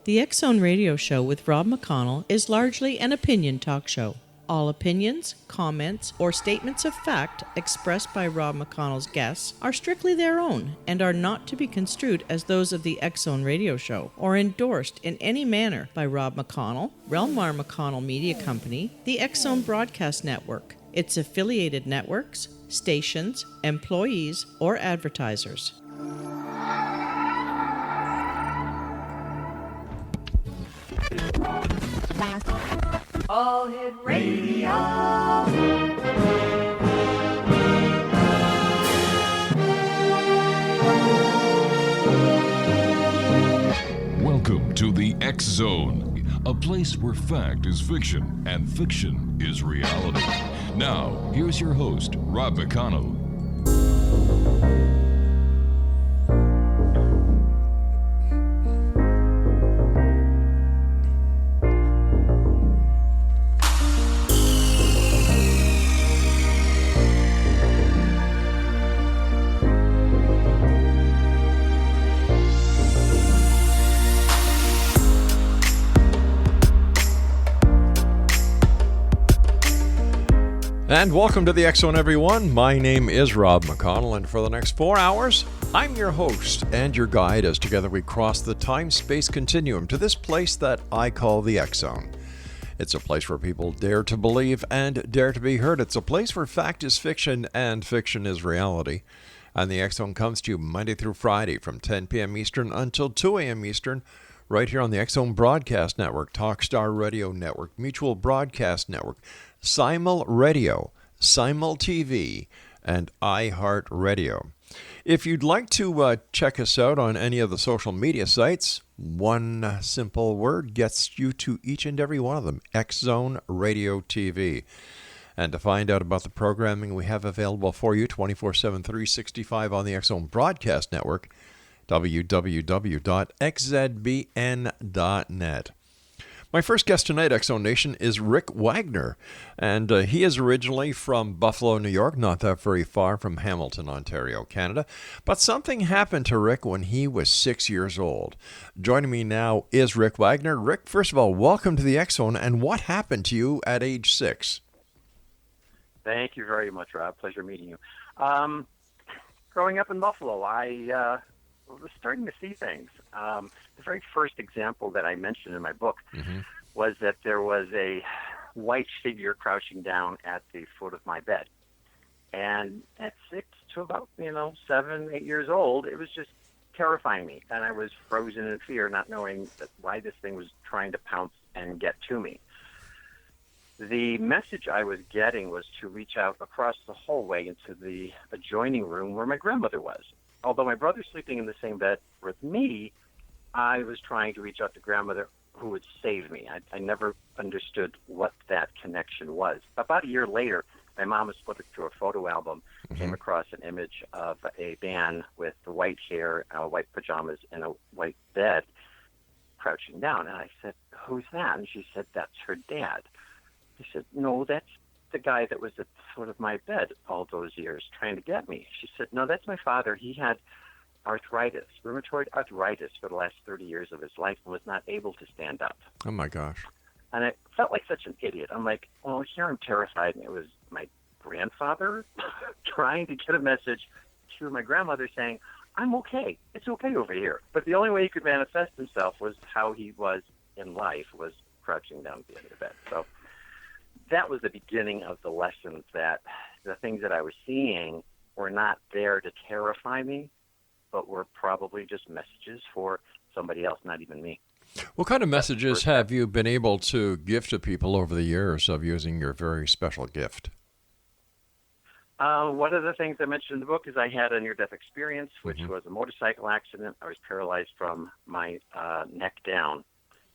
The X Zone Radio Show with Rob McConnell is largely an opinion talk show. All opinions, comments, or statements of fact expressed by Rob McConnell's guests are strictly their own and are not to be construed as those of the X Zone Radio Show or endorsed in any manner by Rob McConnell, Relmar McConnell Media Company, the X Zone Broadcast Network, its affiliated networks, stations, employees, or advertisers. All Hit Radio. Welcome to the X Zone, a place where fact is fiction and fiction is reality. Now, here's your host, Rob McConnell. And welcome to the X Zone, everyone. My name is Rob McConnell, and for the next 4 hours, I'm your host and your guide as together we cross the time-space continuum to this place that I call the X Zone. It's a place where people dare to believe and dare to be heard. It's a place where fact is fiction and fiction is reality. And the X Zone comes to you Monday through Friday from 10 p.m. Eastern until 2 a.m. Eastern, right here on the X Zone Broadcast Network, Talkstar Radio Network, Mutual Broadcast Network, Simul Radio, Simul TV, and iHeartRadio. If you'd like to check us out on any of the social media sites, one simple word gets you to each and every one of them, X Zone Radio TV. And to find out about the programming we have available for you 24/7, 365 on the X Zone Broadcast Network, www.xzbn.net. My first guest tonight, X Zone Nation, is Rick Wagner, and he is originally from Buffalo, New York, not that very far from Hamilton, Ontario, Canada. But something happened to Rick when he was 6 years old. Joining me now is Rick Wagner. Rick, first of all, welcome to the X Zone, and what happened to you at age 6? Thank you very much, Rob. Pleasure meeting you. Growing up in Buffalo, I was starting to see things. The very first example that I mentioned in my book was that there was a white figure crouching down at the foot of my bed. And at 6 to about, 7, 8 years old, it was just terrifying me. And I was frozen in fear, not knowing why this thing was trying to pounce and get to me. The message I was getting was to reach out across the hallway into the adjoining room where my grandmother was. Although my brother's sleeping in the same bed with me, I was trying to reach out to grandmother who would save me. I never understood what that connection was. About a year later, my mom was flipping through a photo album, came across an image of a man with the white hair, white pajamas, and a white bed crouching down. And I said, "Who's that?" And she said, "That's her dad." I said, "No, that's the guy that was at the foot of my bed all those years trying to get me." She said, "No, that's my father. He had arthritis, rheumatoid arthritis for the last 30 years of his life and was not able to stand up." Oh, my gosh. And I felt like such an idiot. I'm like, well, here I'm terrified. And it was my grandfather trying to get a message to my grandmother saying, "I'm okay. It's okay over here." But the only way he could manifest himself was how he was in life, was crouching down at the end of the bed. So that was the beginning of the lessons that the things that I was seeing were not there to terrify me, but were probably just messages for somebody else, not even me. What kind of messages have you been able to give to people over the years of using your very special gift? One of the things I mentioned in the book is I had a near-death experience, which was a motorcycle accident. I was paralyzed from my neck down,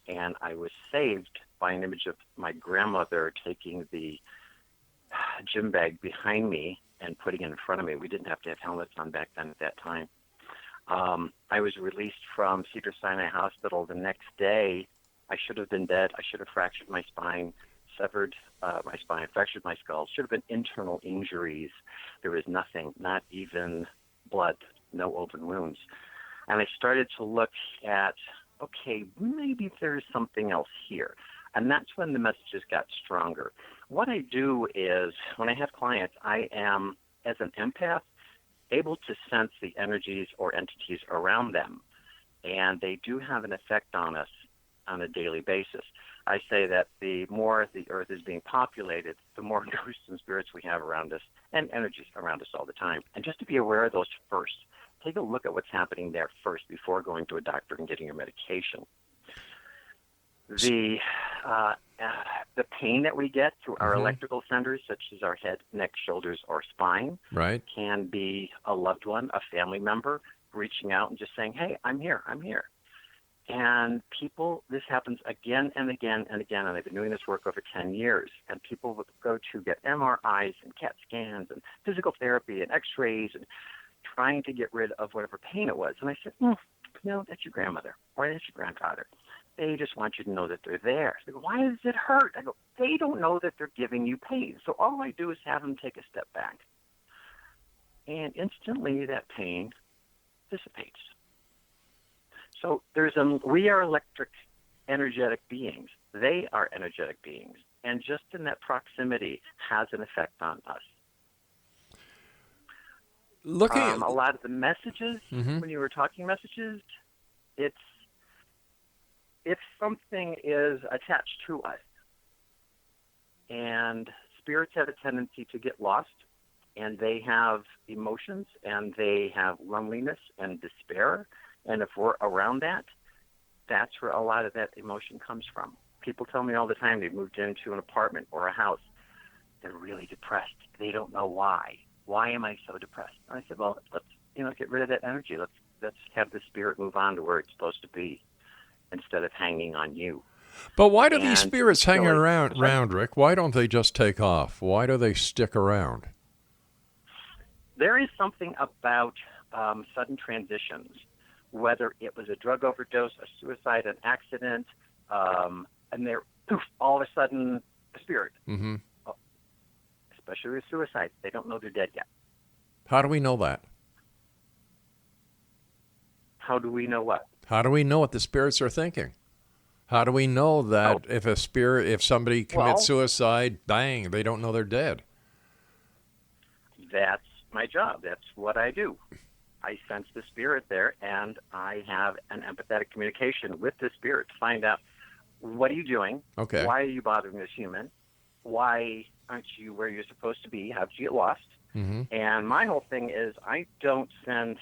and I was saved by an image of my grandmother taking the gym bag behind me and putting it in front of me. We didn't have to have helmets on back then at that time. I was released from Cedars-Sinai Hospital the next day. I should have been dead. I should have fractured my spine, severed my spine, fractured my skull. Should have been internal injuries. There was nothing, not even blood, no open wounds. And I started to look at okay, maybe there's something else here. And that's when the messages got stronger. What I do is, when I have clients, I am, as an empath, able to sense the energies or entities around them. And they do have an effect on us on a daily basis. I say that the more the earth is being populated, the more ghosts and spirits we have around us and energies around us all the time. And just to be aware of those first. Take a look at what's happening there first before going to a doctor and getting your medication. The pain that we get through our electrical centers, such as our head, neck, shoulders, or spine, Right. can be a loved one, a family member, reaching out and just saying, hey, I'm here. And people, this happens again and again and again, and I've been doing this work over 10 years, and people would go to get MRIs and CAT scans and physical therapy and x-rays and trying to get rid of whatever pain it was. And I said, that's your grandmother or that's your grandfather. They just want you to know that they're there. They go, why does it hurt? I go, they don't know that they're giving you pain. So all I do is have them take a step back. And instantly that pain dissipates. So we are electric, energetic beings. They are energetic beings. And just in that proximity has an effect on us. Looking at a lot of the messages, when you were talking messages, it's if something is attached to us, and spirits have a tendency to get lost, and they have emotions, and they have loneliness and despair, and if we're around that, that's where a lot of that emotion comes from. People tell me all the time they've moved into an apartment or a house. They're really depressed. They don't know why. Why am I so depressed? And I said, well, let's get rid of that energy. Let's have the spirit move on to where it's supposed to be instead of hanging on you. But why do these spirits hang around, Rick? Why don't they just take off? Why do they stick around? There is something about sudden transitions, whether it was a drug overdose, a suicide, an accident, and they're all of a sudden a spirit. Mm-hmm. Especially with suicide. They don't know they're dead yet. How do we know that? How do we know what? How do we know what the spirits are thinking? How do we know that if somebody commits suicide, bang, they don't know they're dead? That's my job. That's what I do. I sense the spirit there, and I have an empathetic communication with the spirit to find out, what are you doing? Okay. Why are you bothering this human? Why aren't you where you're supposed to be? How did you get lost? Mm-hmm. And my whole thing is I don't send,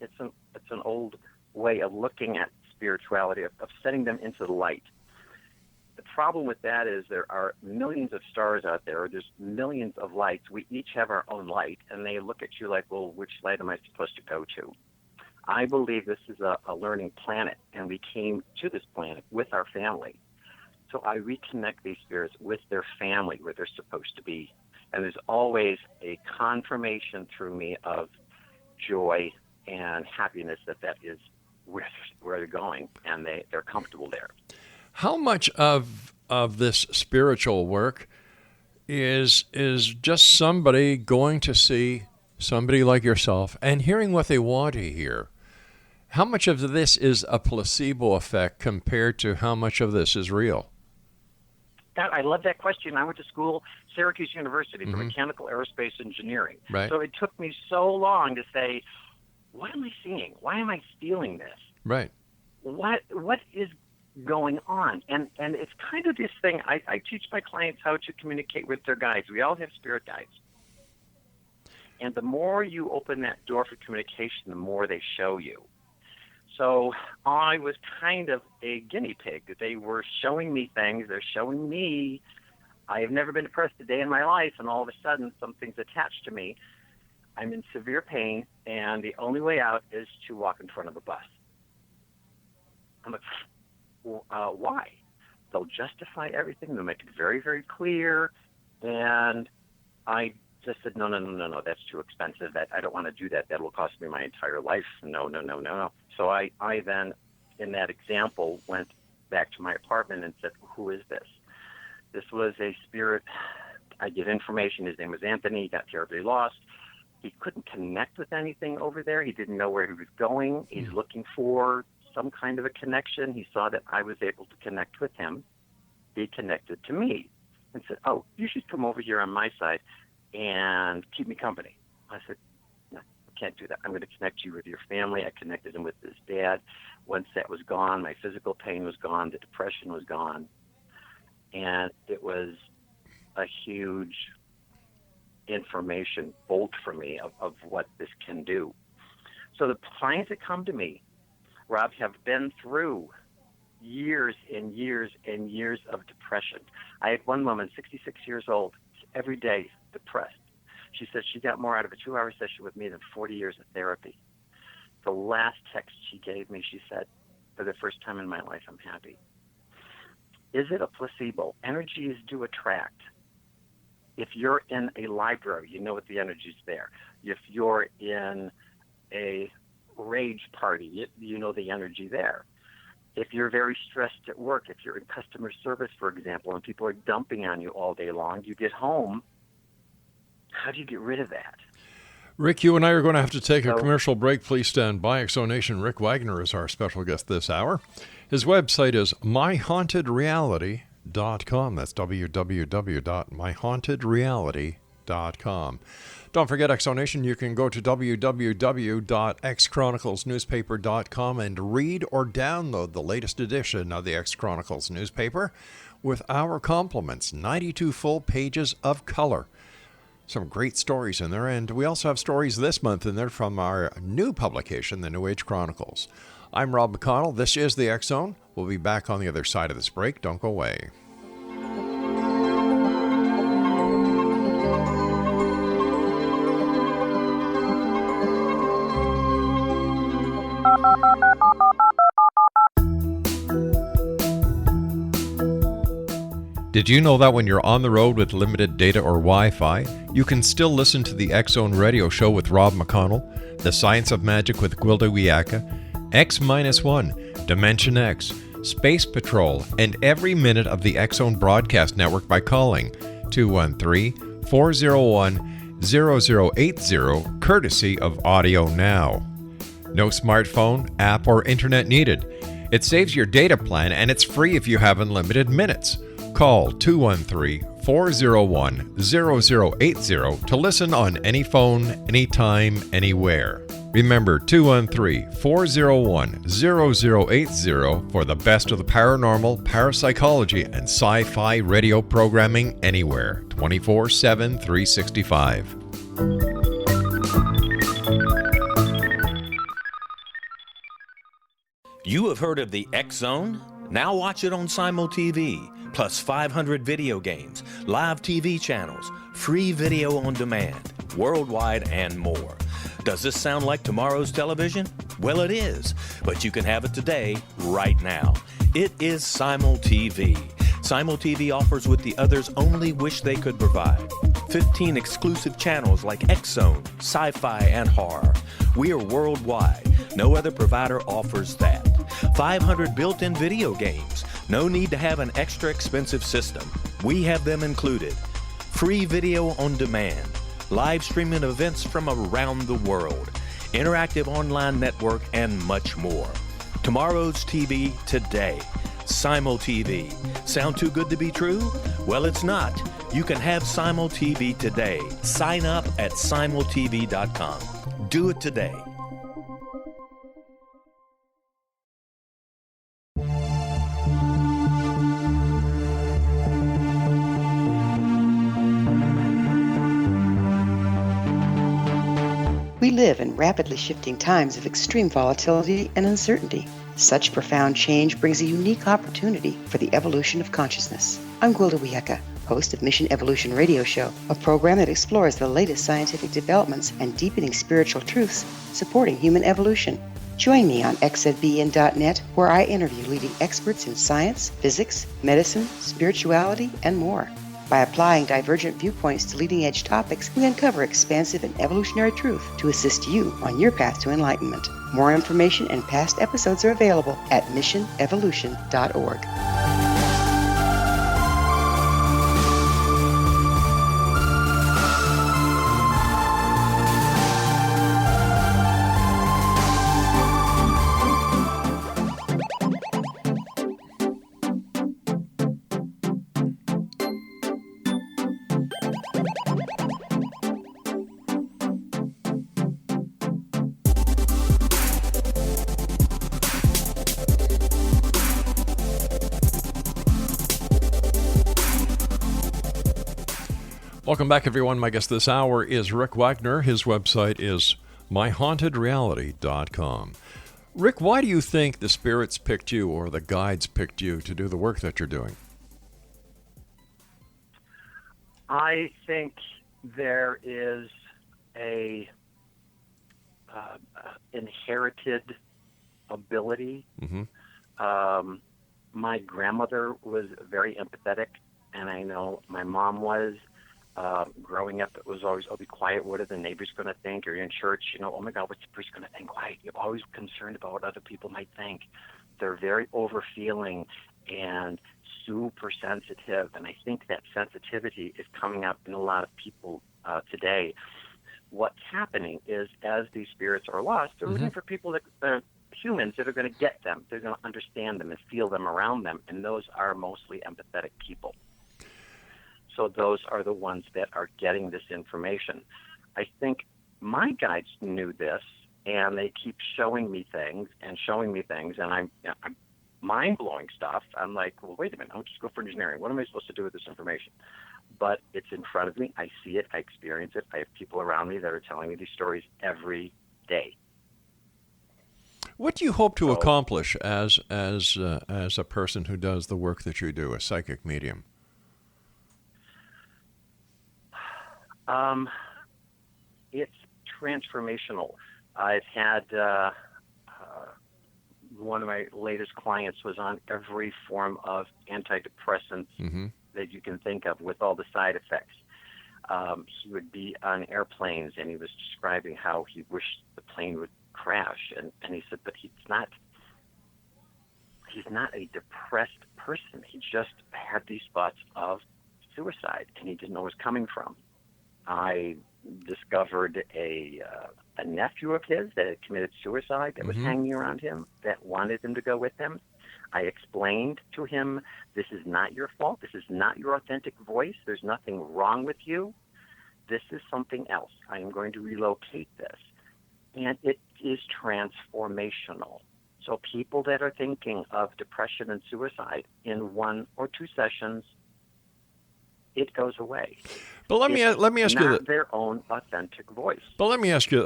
it's an old way of looking at spirituality, of setting them into the light. The problem with that is there are millions of stars out there. There's millions of lights. We each have our own light, and they look at you like, well, which light am I supposed to go to? I believe this is a learning planet, and we came to this planet with our family. So I reconnect these spirits with their family, where they're supposed to be. And there's always a confirmation through me of joy and happiness that is where they're going, and they're comfortable there. How much of this spiritual work is just somebody going to see somebody like yourself and hearing what they want to hear? How much of this is a placebo effect compared to how much of this is real? I love that question. I went to school, Syracuse University, for mechanical aerospace engineering. Right. So it took me so long to say, what am I seeing? Why am I feeling this? Right. What is going on? And it's kind of this thing. I teach my clients how to communicate with their guides. We all have spirit guides. And the more you open that door for communication, the more they show you. So I was kind of a guinea pig. They were showing me things. They're showing me. I have never been depressed a day in my life, and all of a sudden something's attached to me. I'm in severe pain, and the only way out is to walk in front of a bus. I'm like, why? They'll justify everything. They'll make it very, very clear. And I just said, no, that's too expensive. That I don't want to do that. That will cost me my entire life. No. So I then, in that example, went back to my apartment and said, who is this? This was a spirit. I get information. His name was Anthony. He got terribly lost. He couldn't connect with anything over there. He didn't know where he was going. He's looking for some kind of a connection. He saw that I was able to connect with him. He connected to me and said, "Oh, you should come over here on my side and keep me company." I said, "No, I can't do that. I'm going to connect you with your family." I connected him with his dad. Once that was gone, my physical pain was gone, the depression was gone, and it was a huge information bolt for me of what this can do. So the clients that come to me, Rob, have been through years and years and years of depression. I had one woman, 66 years old, every day depressed. She said she got more out of a 2-hour session with me than 40 years of therapy. The last text she gave me, she said, "For the first time in my life, I'm happy." Is it a placebo? Energies do attract. If you're in a library, you know what the energy's there. If you're in a rage party, you know the energy there. If you're very stressed at work, if you're in customer service, for example, and people are dumping on you all day long, you get home, how do you get rid of that? Rick, you and I are going to have to take a commercial break. Please stand by. Exonation Rick Wagner is our special guest this hour. His website is myhauntedreality.com. That's www.myhauntedreality.com. Don't forget, Exonation, you can go to www.xchroniclesnewspaper.com and read or download the latest edition of the X Chronicles newspaper with our compliments, 92 full pages of color. Some great stories in there, and we also have stories this month in there from our new publication, the New Age Chronicles. I'm Rob McConnell. This is the X Zone. We'll be back on the other side of this break. Don't go away. Did you know that when you're on the road with limited data or Wi-Fi, you can still listen to the X-Zone radio show with Rob McConnell, The Science of Magic with Gwilda Wiyaka, X-1, Dimension X, Space Patrol, and every minute of the X-Zone broadcast network by calling 213-401-0080, courtesy of Audio Now. No smartphone, app, or internet needed. It saves your data plan, and it's free if you have unlimited minutes. Call 213-401-0080 to listen on any phone, anytime, anywhere. Remember, 213-401-0080 for the best of the paranormal, parapsychology, and sci-fi radio programming anywhere, 24/7, 365. You have heard of the X Zone? Now watch it on Simul TV. Plus 500 video games, live TV channels, free video on demand, worldwide, and more. Does this sound like tomorrow's television? Well, it is, but you can have it today, right now. It is Simul TV. Simul TV offers what the others only wish they could provide. 15 exclusive channels like X-Zone, Sci-Fi, and Horror. We are worldwide. No other provider offers that. 500 built-in video games. No need to have an extra expensive system. We have them included. Free video on demand. Live streaming events from around the world. Interactive online network, and much more. Tomorrow's TV today. Simul TV. Sound too good to be true? Well, it's not. You can have Simul TV today. Sign up at simultv.com. Do it today. We live in rapidly shifting times of extreme volatility and uncertainty. Such profound change brings a unique opportunity for the evolution of consciousness. I'm Gwilda Wiyaka, host of Mission Evolution Radio Show, a program that explores the latest scientific developments and deepening spiritual truths supporting human evolution. Join me on xzbn.net, where I interview leading experts in science, physics, medicine, spirituality, and more. By applying divergent viewpoints to leading-edge topics, we uncover expansive and evolutionary truth to assist you on your path to enlightenment. More information and past episodes are available at missionevolution.org. Welcome back, everyone. My guest this hour is Rick Wagner. His website is myhauntedreality.com. Rick, why do you think the spirits picked you or the guides picked you to do the work that you're doing? I think there is a inherited ability. My grandmother was very empathetic, and I know my mom was. Growing up, it was always, oh, be quiet. What are the neighbors going to think? Or you're in church, oh my God, what's the priest going to think? Quiet. You're always concerned about what other people might think. They're very over-feeling and super sensitive, and I think that sensitivity is coming up in a lot of people today. What's happening is, as these spirits are lost, they're looking for people that humans that are going to get them. They're going to understand them and feel them around them, and those are mostly empathetic people. So those are the ones that are getting this information. I think my guides knew this, and they keep showing me things, and I'm mind-blowing stuff. I'm like, well, wait a minute, I'll just go for engineering. What am I supposed to do with this information? But it's in front of me. I see it. I experience it. I have people around me that are telling me these stories every day. What do you hope to accomplish as a person who does the work that you do, a psychic medium? It's transformational. I've had one of my latest clients was on every form of antidepressants that you can think of, with all the side effects. He would be on airplanes, and he was describing how he wished the plane would crash, and he said, but he's not a depressed person. He just had these thoughts of suicide, and he didn't know where it was coming from. I discovered a nephew of his that had committed suicide that was hanging around him, that wanted him to go with him. I explained to him, this is not your fault. This is not your authentic voice. There's nothing wrong with you. This is something else. I am going to relocate this. And it is transformational. So people that are thinking of depression and suicide, in 1 or 2 sessions, it goes away. But let me ask you not their own authentic voice. But let me ask you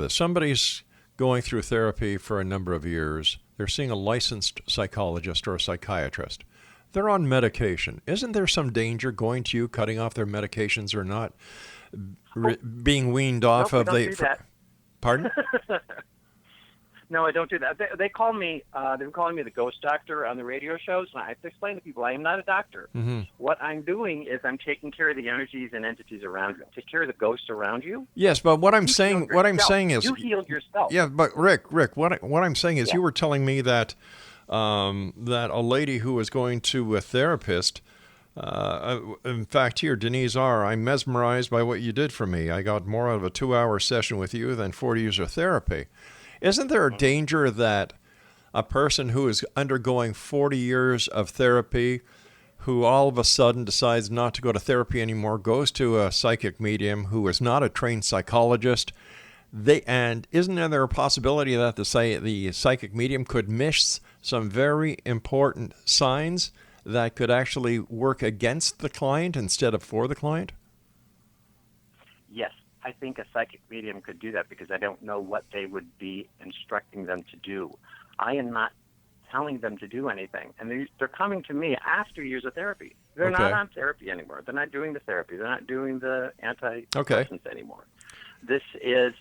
this. Somebody's going through therapy for a number of years. They're seeing a licensed psychologist or a psychiatrist. They're on medication. Isn't there some danger going to you, cutting off their medications or not, being weaned off of do that. Pardon? No, I don't do that. They call me. They've been calling me the ghost doctor on the radio shows, and I have to explain to people I am not a doctor. What I'm doing is I'm taking care of the energies and entities around you. Take care of the ghosts around you. Yes, but what I'm saying is you healed yourself. Yeah, but Rick, what I'm saying is, you were telling me that that a lady who was going to a therapist. In fact, here, Denise R., I'm mesmerized by what you did for me. I got more out of a 2-hour session with you than 40 years of therapy. Isn't there a danger that a person who is undergoing 40 years of therapy, who all of a sudden decides not to go to therapy anymore, goes to a psychic medium who is not a trained psychologist, and isn't there a possibility that the psychic medium could miss some very important signs that could actually work against the client instead of for the client? Yes. I think a psychic medium could do that, because I don't know what they would be instructing them to do. I am not telling them to do anything. And they're coming to me after years of therapy. They're not on therapy anymore. They're not doing the therapy. They're not doing the antidepressants anymore. This is,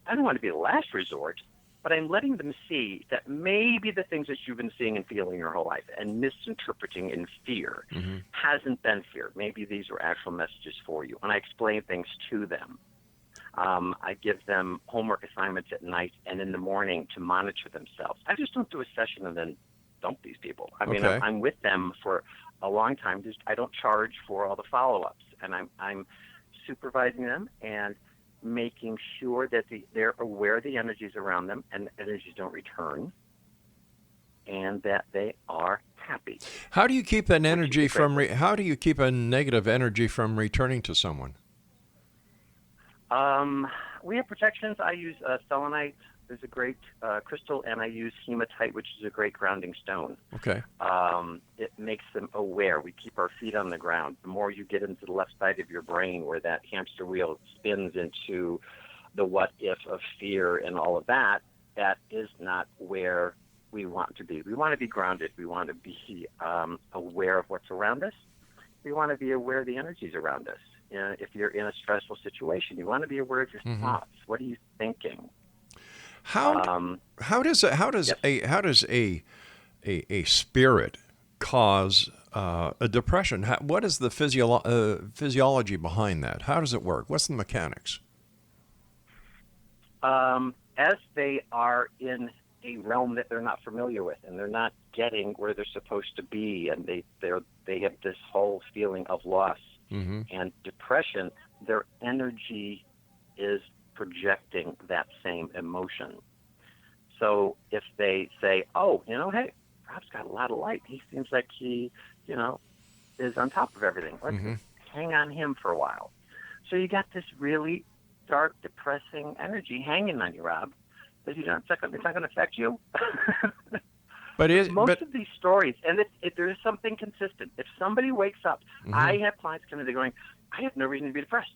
I don't want to be the last resort, but I'm letting them see that maybe the things that you've been seeing and feeling your whole life and misinterpreting in fear hasn't been fear. Maybe these are actual messages for you. And I explain things to them. I give them homework assignments at night and in the morning to monitor themselves. I just don't do a session and then dump these people. I mean, I'm with them for a long time. I don't charge for all the follow-ups. And I'm supervising them and making sure that they're aware of the energies around them and the energies don't return, and that they are happy. How do you keep an energy how do you keep a negative energy from returning to someone? We have protections. I use selenite There's a great crystal, and I use hematite, which is a great grounding stone. Okay. It makes them aware. We keep our feet on the ground. The more you get into the left side of your brain, where that hamster wheel spins into the what if of fear and all of that, that is not where we want to be. We want to be grounded. We want to be aware of what's around us. We want to be aware of the energies around us. If you're in a stressful situation, you want to be aware of your thoughts. What are you thinking? How does a spirit cause a depression? What is the physiology behind that? How does it work? What's the mechanics? As they are in a realm that they're not familiar with, and they're not getting where they're supposed to be, and they have this whole feeling of loss and depression, their energy is projecting that same emotion. So if they say, oh, hey, Rob's got a lot of light. He seems like he, is on top of everything. Let's hang on him for a while. So you got this really dark, depressing energy hanging on you, Rob. But it's not going to affect you. But most of these stories, and there is something consistent. If somebody wakes up, I have clients come in, they're going, I have no reason to be depressed.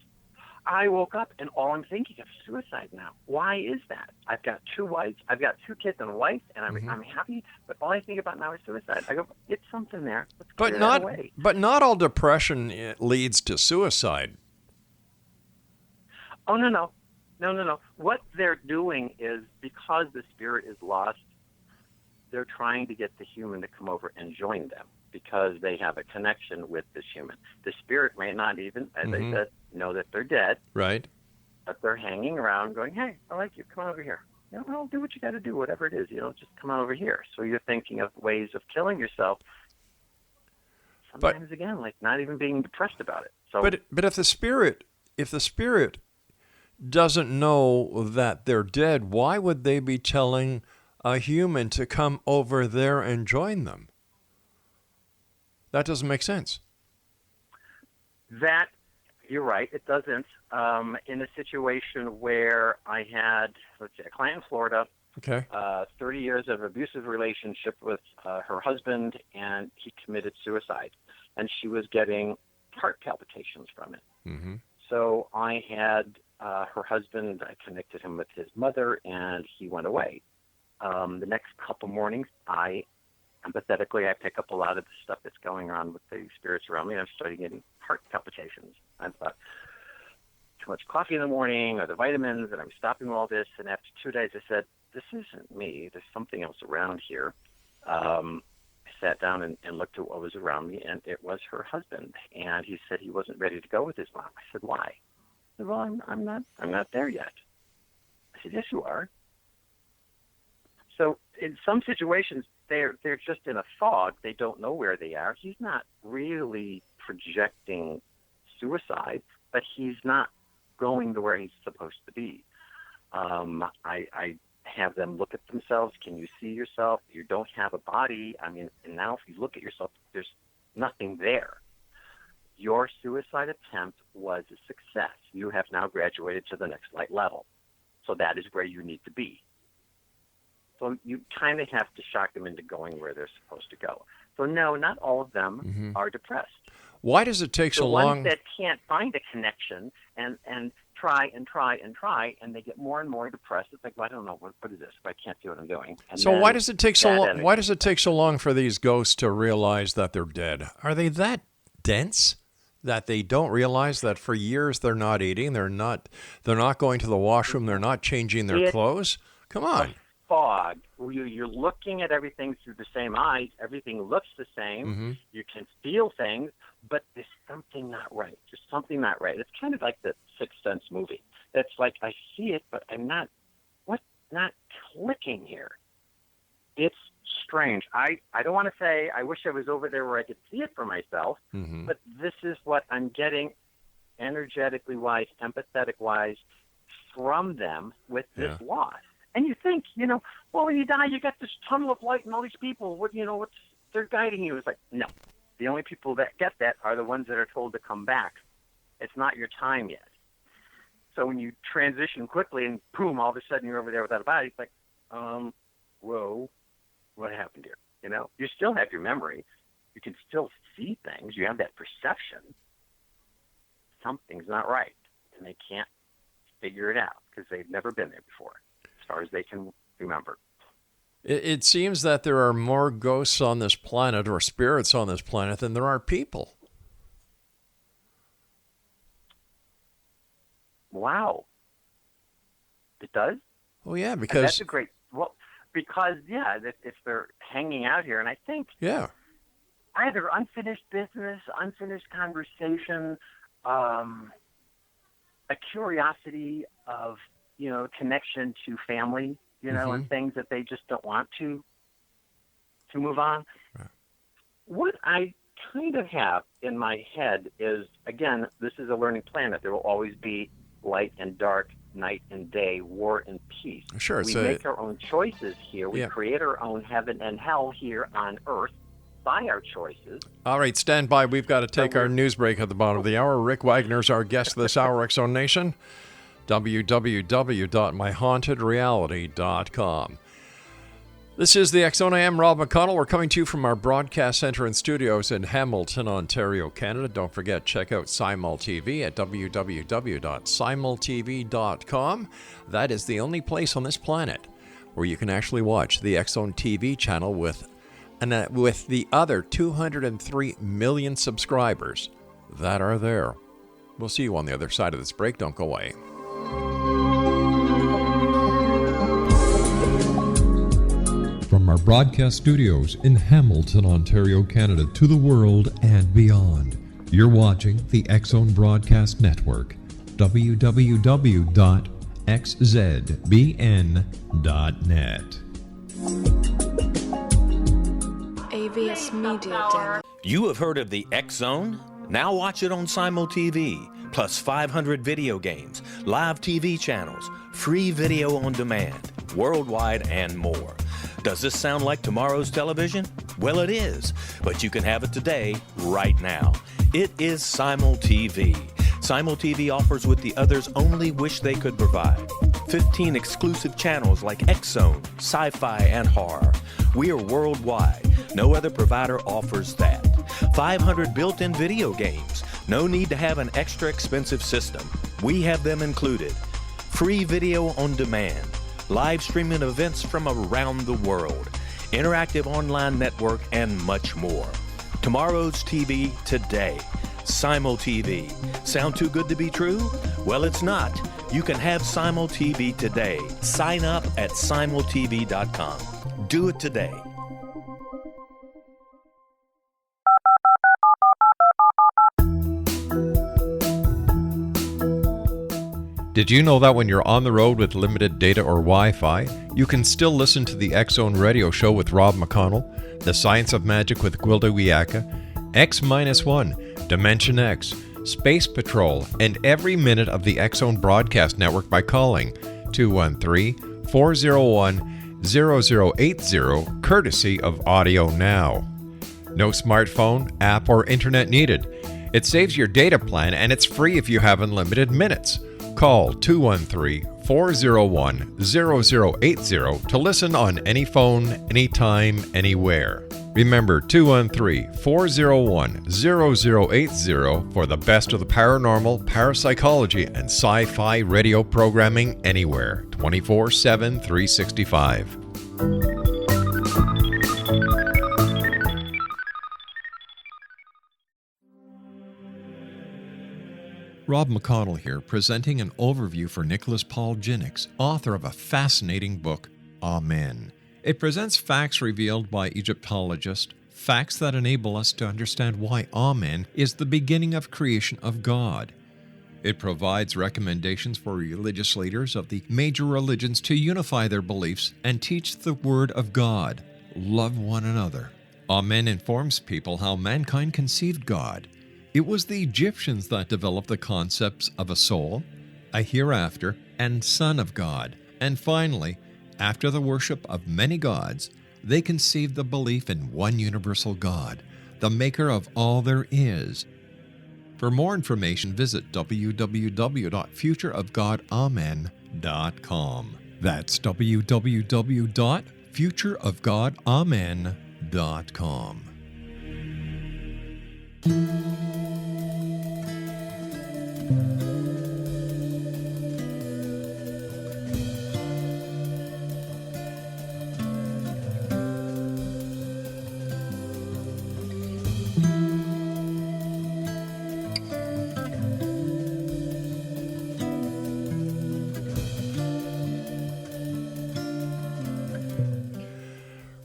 I woke up and all I'm thinking of is suicide now. Why is that? I've got 2 wives, I've got 2 kids and a wife, and I'm happy, but all I think about now is suicide. I go, it's something there. Let's clear that away. But not all depression leads to suicide. Oh, no. What they're doing is, because the spirit is lost, they're trying to get the human to come over and join them because they have a connection with this human. The spirit may not even, as I said, know that they're dead. Right. But they're hanging around going, hey, I like you. Come on over here. Well, do what you got to do, whatever it is. Just come on over here. So you're thinking of ways of killing yourself. Sometimes, again, like not even being depressed about it. So, but if the spirit doesn't know that they're dead, why would they be telling a human to come over there and join them? That doesn't make sense. That, you're right, it doesn't. In a situation where I had, a client in Florida, 30 years of abusive relationship with her husband, and he committed suicide. And she was getting heart palpitations from it. So I had her husband, I connected him with his mother, and he went away. The next couple mornings, empathetically, I pick up a lot of the stuff that's going on with the spirits around me, and I'm starting getting heart palpitations. I thought, too much coffee in the morning, or the vitamins, and I'm stopping all this. And after 2 days, I said, this isn't me. There's something else around here. I sat down and looked at what was around me, and it was her husband. And he said he wasn't ready to go with his mom. I said, why? He said, well, I'm not there yet. I said, yes, you are. So in some situations, they're just in a fog. They don't know where they are. He's not really projecting suicide, but he's not going to where he's supposed to be. I have them look at themselves. Can you see yourself? You don't have a body. And now if you look at yourself, there's nothing there. Your suicide attempt was a success. You have now graduated to the next light level. So that is where you need to be. So you kind of have to shock them into going where they're supposed to go. So no, not all of them are depressed. Why does it take so long? The ones that can't find a connection and try, and they get more and more depressed. It's like, well, I don't know, what is this? I can't see what I'm doing. And so why does it take so long? Why does it take so long for these ghosts to realize that they're dead? Are they that dense that they don't realize that for years they're not eating, they're not going to the washroom, they're not changing their clothes? Come on. Fog. You're looking at everything through the same eyes. Everything looks the same. You can feel things, but there's something not right. There's something not right. It's kind of like the Sixth Sense movie. That's like, I see it, but I'm not, what's not clicking here? It's strange. I don't want to say I wish I was over there where I could see it for myself, but this is what I'm getting energetically wise, empathetic wise from them with this loss. And you think, well, when you die, you got this tunnel of light and all these people. They're guiding you. It's like, no. The only people that get that are the ones that are told to come back. It's not your time yet. So when you transition quickly and boom, all of a sudden you're over there without a body, it's like, whoa, what happened here? You know, you still have your memory. You can still see things. You have that perception. Something's not right. And they can't figure it out because they've never been there before, as far as they can remember. It seems that there are more ghosts on this planet or spirits on this planet than there are people. Wow. It does? Oh, yeah, And because... that's a great... Well, because, yeah, if they're hanging out here, and I think Yeah. either unfinished business, unfinished conversation, a curiosity of, you know, connection to family, you know, and things that they just don't want to move on. Right. What I kind of have in my head is, again, this is a learning planet. There will always be light and dark, night and day, war and peace. Sure. We make our own choices here. We create our own heaven and hell here on Earth by our choices. All right, stand by. We've got to take our news break at the bottom of the hour. Rick Wagner's our guest this hour, X-Zone Nation. www.myhauntedreality.com. This is the X-Zone. I am Rob McConnell. We're coming to you from our broadcast center and studios in Hamilton, Ontario, Canada. Don't forget, check out Simul TV at www.simultv.com. That is the only place on this planet where you can actually watch the X-Zone TV channel with the other 203 million subscribers that are there. We'll see you on the other side of this break. Don't go away. From our broadcast studios in Hamilton, Ontario, Canada, to the world and beyond, you're watching the X-Zone Broadcast Network, www.xzbn.net. AVS Media Den. You have heard of the X-Zone? Now watch it on Simul TV, plus 500 video games, live TV channels, free video on demand, worldwide, and more. Does this sound like tomorrow's television? Well, it is, but you can have it today, right now. It is Simul TV. Simul TV offers what the others only wish they could provide. 15 exclusive channels like X-Zone, Sci-Fi, and Horror. We are worldwide. No other provider offers that. 500 built-in video games. No need to have an extra expensive system. We have them included. Free video on demand. Live streaming events from around the world. Interactive online network, and much more. Tomorrow's TV today. Simul TV. Sound too good to be true? Well, it's not. You can have Simul TV today. Sign up at simultv.com. Do it today. Did you know that when you're on the road with limited data or Wi-Fi, you can still listen to the X-Zone radio show with Rob McConnell, The Science of Magic with Gwilda Wiyaka, X-1, Dimension X, Space Patrol, and every minute of the X-Zone broadcast network by calling 213-401-0080, courtesy of Audio Now. No smartphone, app, or internet needed. It saves your data plan and it's free if you have unlimited minutes. Call 213-401-0080 to listen on any phone, anytime, anywhere. Remember 213-401-0080 for the best of the paranormal, parapsychology, and sci-fi radio programming anywhere, 24/7, 365. Rob McConnell here, presenting an overview for Nicholas Paul Jennings, author of a fascinating book, Amen. It presents facts revealed by Egyptologists, facts that enable us to understand why Amen is the beginning of creation of God. It provides recommendations for religious leaders of the major religions to unify their beliefs and teach the Word of God. Love one another. Amen informs people how mankind conceived God. It was the Egyptians that developed the concepts of a soul, a hereafter, and Son of God. And finally, after the worship of many gods, they conceived the belief in one universal God, the maker of all there is. For more information, visit www.futureofgodamen.com. That's www.futureofgodamen.com.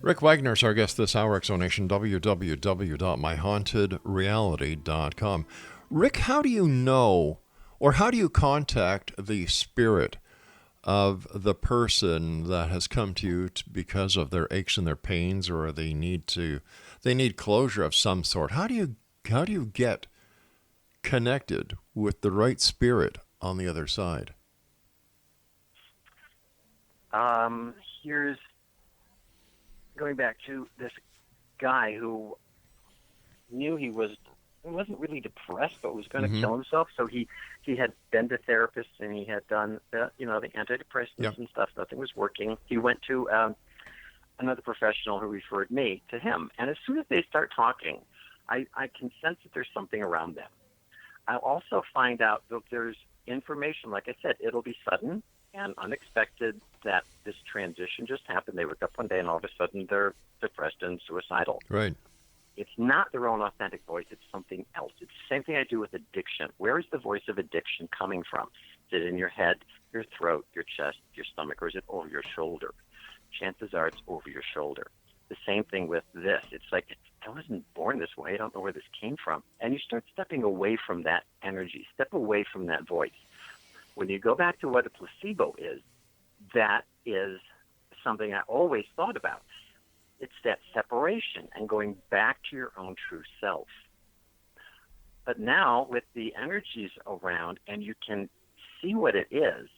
Rick Wagner is our guest this hour, Exonation, www.myhauntedreality.com. Rick, how do you know, or how do you contact the spirit of the person that has come to you because of their aches and their pains, or they need closure of some sort? How do you get connected with the right spirit on the other side? Here's going back to this guy who knew he wasn't really depressed, but was going to kill himself. So he had been to therapists and he had done the antidepressants and stuff. Nothing was working. He went to another professional who referred me to him. And as soon as they start talking, I can sense that there's something around them. I'll also find out that there's information. Like I said, it'll be sudden and unexpected that this transition just happened. They wake up one day and all of a sudden they're depressed and suicidal. Right. It's not their own authentic voice. It's something else. It's the same thing I do with addiction. Where is the voice of addiction coming from? Is it in your head, your throat, your chest, your stomach, or is it over your shoulder? Chances are it's over your shoulder. The same thing with this. It's like, I wasn't born this way. I don't know where this came from. And you start stepping away from that energy, step away from that voice. When you go back to what a placebo is, that is something I always thought about. It's that separation and going back to your own true self. But now with the energies around and you can see what it is.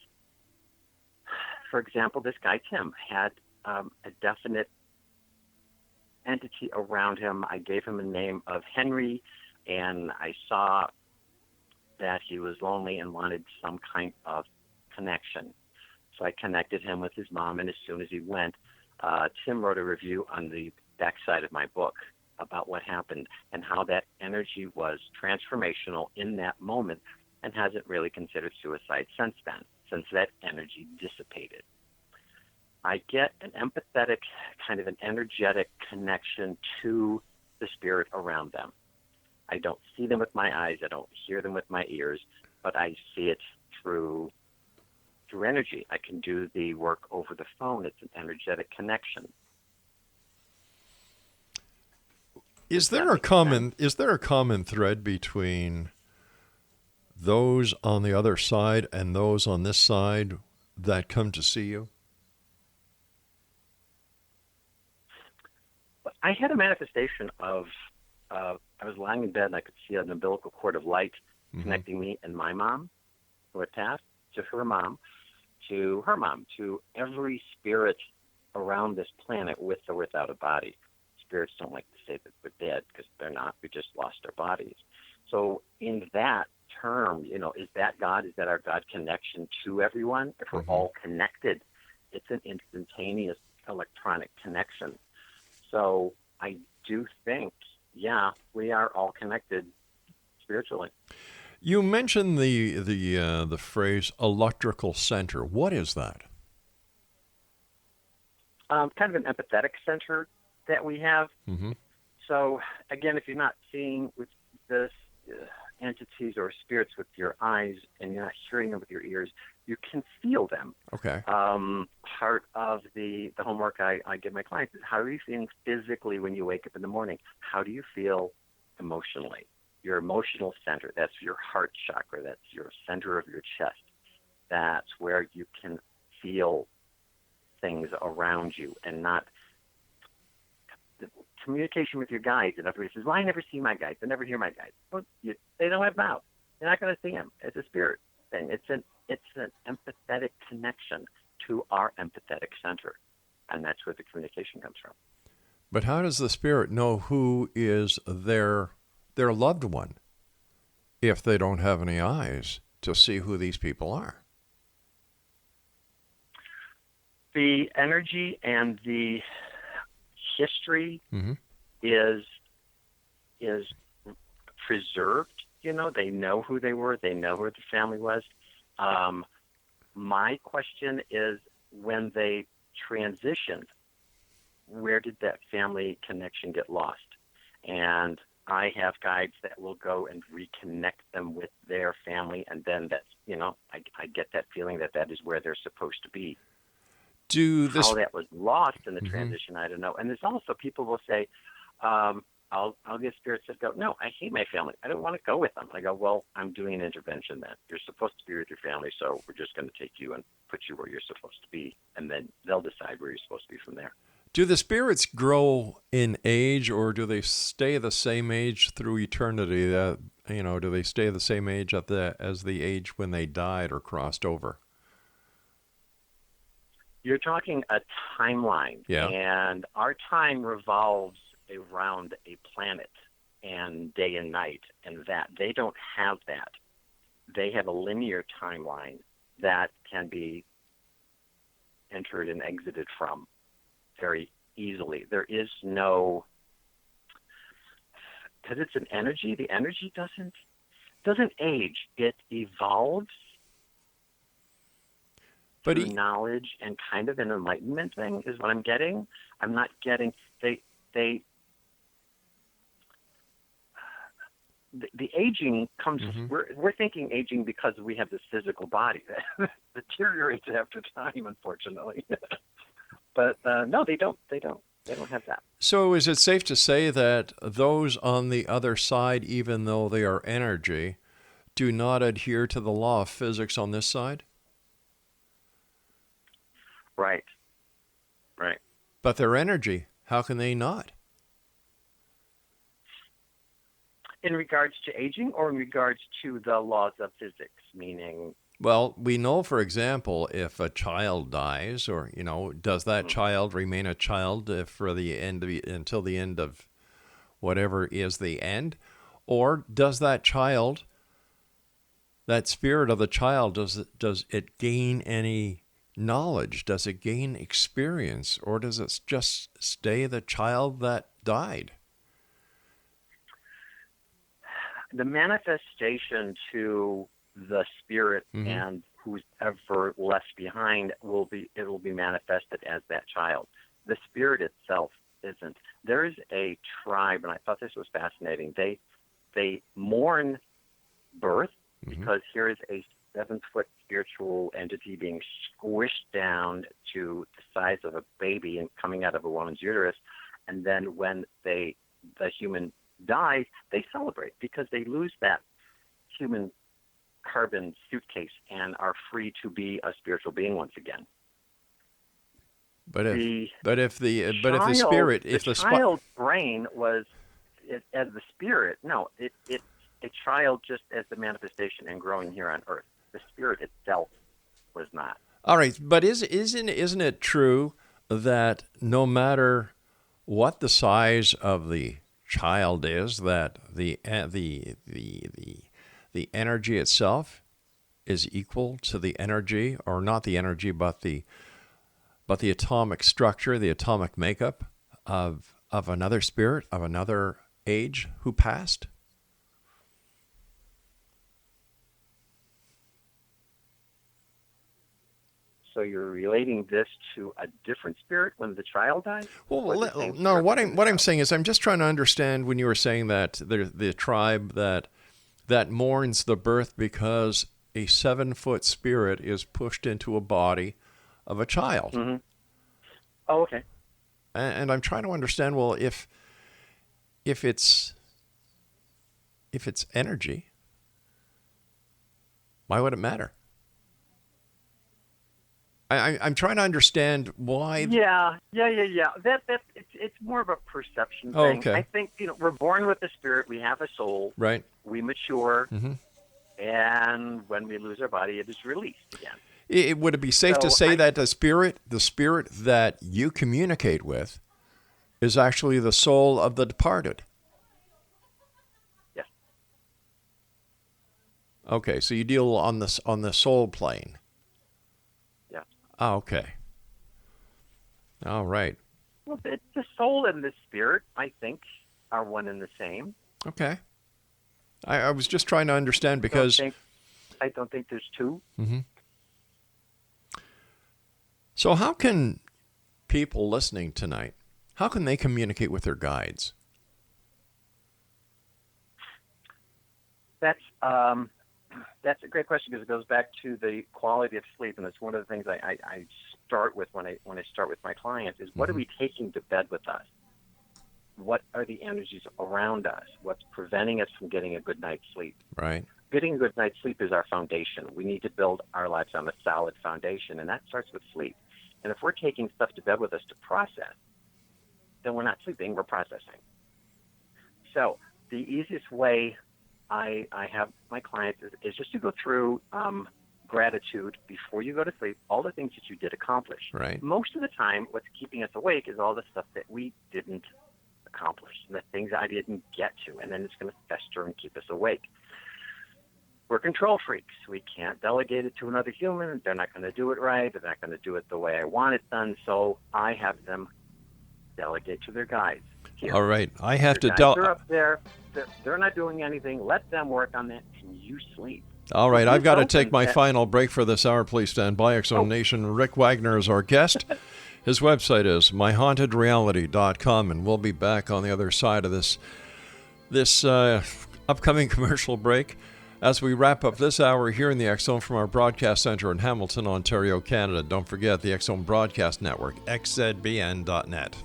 For example, this guy, Tim, had a definite entity around him. I gave him a name of Henry, and I saw that he was lonely and wanted some kind of connection. So I connected him with his mom, and as soon as he went, Tim wrote a review on the backside of my book about what happened and how that energy was transformational in that moment and hasn't really considered suicide since then, since that energy dissipated. I get an empathetic, kind of an energetic connection to the spirit around them. I don't see them with my eyes. I don't hear them with my ears, but I see it through energy. I can do the work over the phone. It's an energetic connection. Is there a common thread between those on the other side and those on this side that come to see you? I had a manifestation of I was lying in bed and I could see an umbilical cord of light connecting me and my mom, who had passed, to her mom, to every spirit around this planet with or without a body. Spirits don't like to say that we're dead because they're not. We just lost our bodies. So in that term, is that God? Is that our God connection to everyone? If we're all connected, it's an instantaneous electronic connection. So I do think, we are all connected spiritually. You mentioned the phrase electrical center. What is that? Kind of an empathetic center that we have. So again, if you're not seeing with this entities or spirits with your eyes and you're not hearing them with your ears, you can feel them. Okay. Part of the homework I give my clients is, how are you feeling physically when you wake up in the morning? How do you feel emotionally? Your emotional center, that's your heart chakra, that's your center of your chest. That's where you can feel things around you and not the communication with your guides. And everybody says, well, I never see my guides. I never hear my guides. Well, they don't have mouths. You're not going to see them. It's a spirit thing. It's an empathetic connection to our empathetic center. And that's where the communication comes from. But how does the spirit know who is their loved one? if they don't have any eyes to see who these people are? The energy and the history is preserved. You know, they know who they were. They know who the family was. My question is, when they transitioned, where did that family connection get lost? And I have guides that will go and reconnect them with their family, and then I get that feeling that is where they're supposed to be. How that was lost in the transition, I don't know. And there's also people will say, I'll get spirits that go, no, I hate my family. I don't want to go with them. I go, well, I'm doing an intervention then. You're supposed to be with your family, so we're just going to take you and put you where you're supposed to be, and then they'll decide where you're supposed to be from there. Do the spirits grow in age, or do they stay the same age through eternity? Do they stay the same age as the age when they died or crossed over? You're talking a timeline, and our time revolves around a planet and day and night, and that they don't have that. They have a linear timeline that can be entered and exited from very easily. There is no, because it's an energy. The energy doesn't age. It evolves through knowledge and kind of an enlightenment thing is what I'm getting. I'm not getting the aging comes. We're thinking aging because we have this physical body that deteriorates after time, unfortunately. But no, they don't. They don't have that. So is it safe to say that those on the other side, even though they are energy, do not adhere to the law of physics on this side? Right. But they're energy. How can they not? In regards to aging, or in regards to the laws of physics, meaning? Well, we know, for example, if a child dies, or does that child remain a child until the end of whatever is the end, or does that child, that spirit of the child, does it gain any knowledge? Does it gain experience, or does it just stay the child that died? The manifestation to the spirit and who's ever left behind will be manifested as that child. The spirit itself isn't. There is a tribe, and I thought this was fascinating. They mourn birth because here is a 7-foot spiritual entity being squished down to the size of a baby and coming out of a woman's uterus, and then when the human dies, they celebrate because they lose that human carbon suitcase and are free to be a spiritual being once again. But if the child's brain was as the spirit, no, it's a child just as the manifestation and growing here on earth. The spirit itself was not. All right, but isn't it true that no matter what the size of the child is, that the energy itself is equal to the energy, or not the energy, but the atomic structure, the atomic makeup of another spirit of another age who passed? So you're relating this to a different spirit when the child died? Well, no. What I'm saying is, I'm just trying to understand when you were saying that the tribe that mourns the birth because a 7-foot spirit is pushed into a body of a child. Mm-hmm. Oh, okay. And I'm trying to understand. Well, if it's energy, why would it matter? I'm trying to understand why. Yeah. That it's more of a perception thing. Oh, okay. I think we're born with a spirit. We have a soul. Right. We mature, and when we lose our body, it is released again. Would it be safe to say that the spirit that you communicate with, is actually the soul of the departed? Yes. Okay, so you deal on the soul plane. Yeah. Oh, okay. All right. Well, the soul and the spirit, I think, are one and the same. Okay. I was just trying to understand because I don't think there's two. Mm-hmm. So how can people listening tonight, how can they communicate with their guides? That's a great question because it goes back to the quality of sleep, and it's one of the things I start with when I start with my clients is what are we taking to bed with us? What are the energies around us? What's preventing us from getting a good night's sleep? Right. Getting a good night's sleep is our foundation. We need to build our lives on a solid foundation, and that starts with sleep. And if we're taking stuff to bed with us to process, then we're not sleeping, we're processing. So the easiest way I have my clients is just to go through gratitude before you go to sleep, all the things that you did accomplish. Right. Most of the time, what's keeping us awake is all the stuff that we didn't accomplish, the things I didn't get to, and then it's going to fester and keep us awake. We're control freaks. We can't delegate it to another human. They're not going to do it right. They're not going to do it the way I want it done. So I have them delegate to their guides. Here. All right. I have to They're up there. They're not doing anything. Let them work on that, and you sleep. All right. I've got to take my final break for this hour. Please stand by. X-Zone Nation. Rick Wagner is our guest. His website is myhauntedreality.com, and we'll be back on the other side of this upcoming commercial break as we wrap up this hour here in the X-Zone from our broadcast center in Hamilton, Ontario, Canada. Don't forget the X-Zone Broadcast Network, xzbn.net.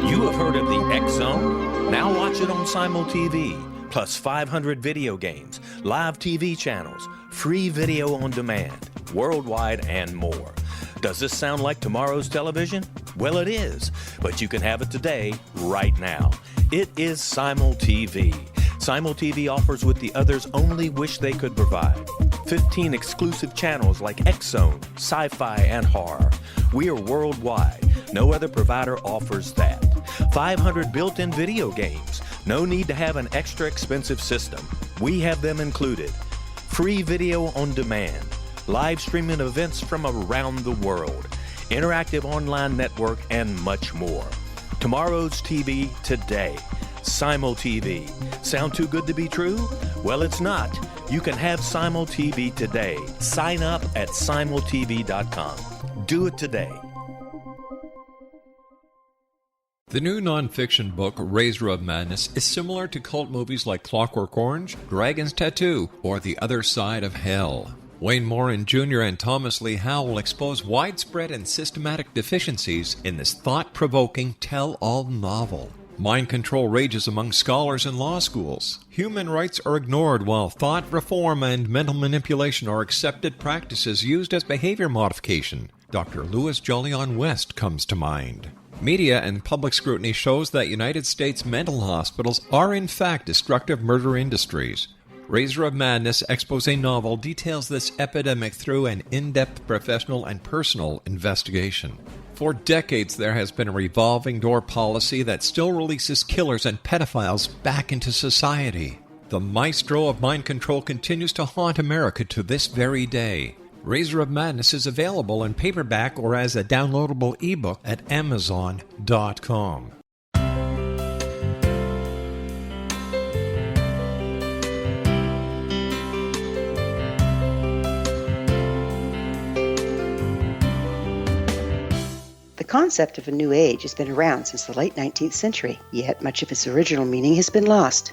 You have heard of the X-Zone? Now watch it on Simul TV, plus 500 video games, live TV channels, free video on demand, worldwide, and more. Does this sound like tomorrow's television? Well, it is, but you can have it today, right now. It is Simul TV. Simul TV offers what the others only wish they could provide. 15 exclusive channels like X-Zone, Sci-Fi, and Horror. We are worldwide. No other provider offers that. 500 built-in video games. No need to have an extra expensive system. We have them included. Free video on demand. Live streaming events from around the world. Interactive online network, and much more. Tomorrow's TV today. Simul TV. Sound too good to be true? Well, it's not. You can have Simul TV today. Sign up at simultv.com. Do it today. The new nonfiction book, Razor of Madness, is similar to cult movies like Clockwork Orange, Dragon's Tattoo, or The Other Side of Hell. Wayne Morin Jr. and Thomas Lee Howell will expose widespread and systematic deficiencies in this thought-provoking tell-all novel. Mind control rages among scholars in law schools. Human rights are ignored while thought reform and mental manipulation are accepted practices used as behavior modification. Dr. Louis Jolyon West comes to mind. Media and public scrutiny shows that United States mental hospitals are in fact destructive murder industries. Razor of Madness expose novel details this epidemic through an in-depth professional and personal investigation. For decades, there has been a revolving door policy that still releases killers and pedophiles back into society. The maestro of mind control continues to haunt America to this very day. Razor of Madness is available in paperback or as a downloadable ebook at Amazon.com. The concept of a new age has been around since the late 19th century, yet much of its original meaning has been lost.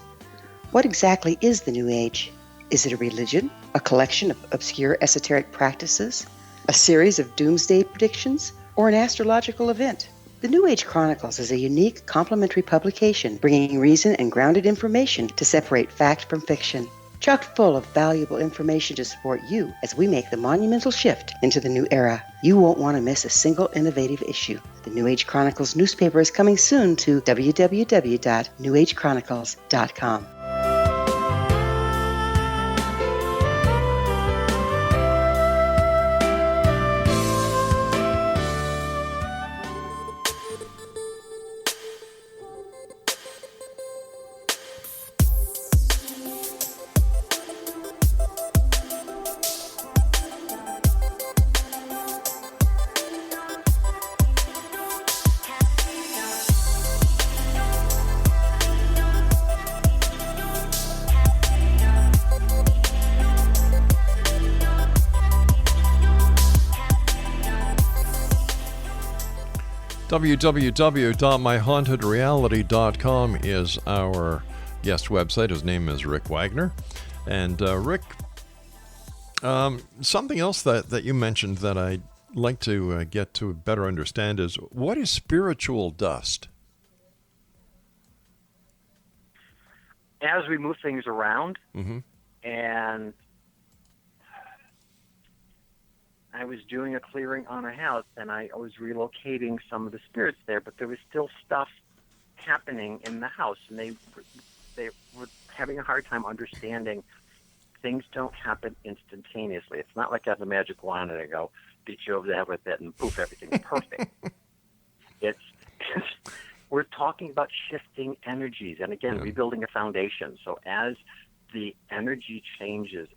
What exactly is the new age? Is it a religion, a collection of obscure esoteric practices, a series of doomsday predictions, or an astrological event? The New Age Chronicles is a unique complementary publication bringing reason and grounded information to separate fact from fiction. Chock full of valuable information to support you as we make the monumental shift into the new era. You won't want to miss a single innovative issue. The New Age Chronicles newspaper is coming soon to www.newagechronicles.com. www.myhauntedreality.com is our guest website. His name is Rick Wagner. And Rick, something else that you mentioned that I'd like to get to better understand is, what is spiritual dust? As we move things around, Mm-hmm. and I was doing a clearing on a house, and I was relocating some of the spirits there, but there was still stuff happening in the house, and they were having a hard time understanding things don't happen instantaneously. It's not like I have a magic wand and I go, beat you over the head with it, and poof, everything's perfect. We're talking about shifting energies, and again, rebuilding a foundation. So as the energy changes,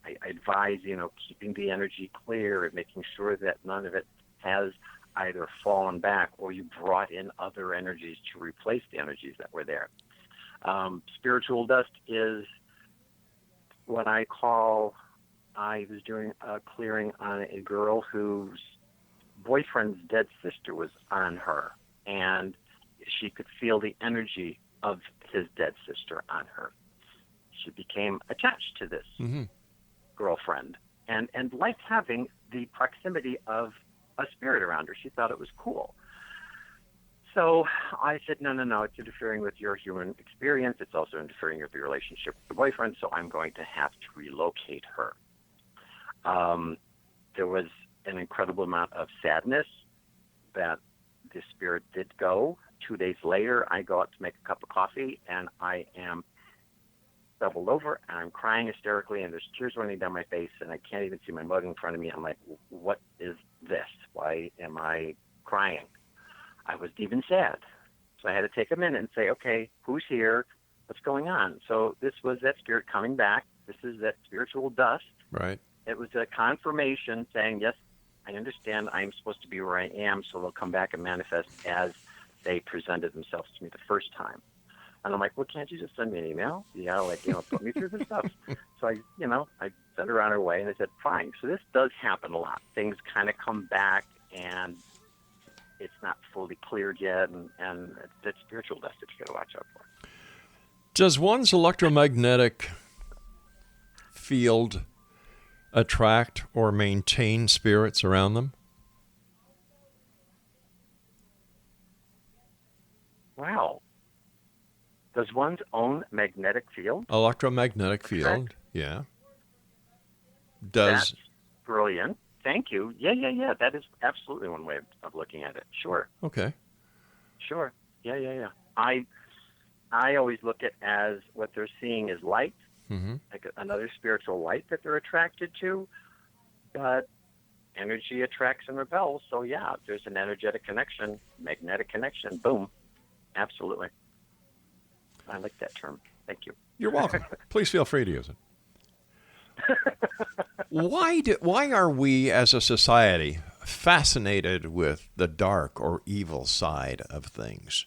I advise, keeping the energy clear and making sure that none of it has either fallen back or you brought in other energies to replace the energies that were there. Spiritual dust is what I was doing a clearing on a girl whose boyfriend's dead sister was on her, and she could feel the energy of his dead sister on her. She became attached to this girlfriend and liked having the proximity of a spirit around her. She thought it was cool. So I said, no, it's interfering with your human experience. It's also interfering with your relationship with the boyfriend, so I'm going to have to relocate her. There was an incredible amount of sadness that the spirit did go. 2 days later, I go out to make a cup of coffee, and I am doubled over, and I'm crying hysterically, and there's tears running down my face, and I can't even see my mug in front of me. I'm like, what is this? Why am I crying? I was deep and sad. So I had to take a minute and say, okay, who's here? What's going on? So this was that spirit coming back. This is that spiritual dust. Right. It was a confirmation saying, yes, I understand I'm supposed to be where I am, so they'll come back and manifest as they presented themselves to me the first time. And I'm like, well, can't you just send me an email? Put me through the stuff. So I sent her on her way, and I said, fine. So this does happen a lot. Things kind of come back, and it's not fully cleared yet, and that's spiritual dust that you got to watch out for. Does one's electromagnetic field attract or maintain spirits around them? Wow. Does one's own magnetic field? Electromagnetic field, yeah. That's brilliant. Thank you. Yeah. That is absolutely one way of looking at it. Sure. Okay. Sure. Yeah. I always look at as what they're seeing is light, like another spiritual light that they're attracted to, but energy attracts and repels. So yeah, if there's an energetic connection, magnetic connection, boom. Absolutely. I like that term. Thank you. You're welcome. Please feel free to use it. Why are we as a society fascinated with the dark or evil side of things?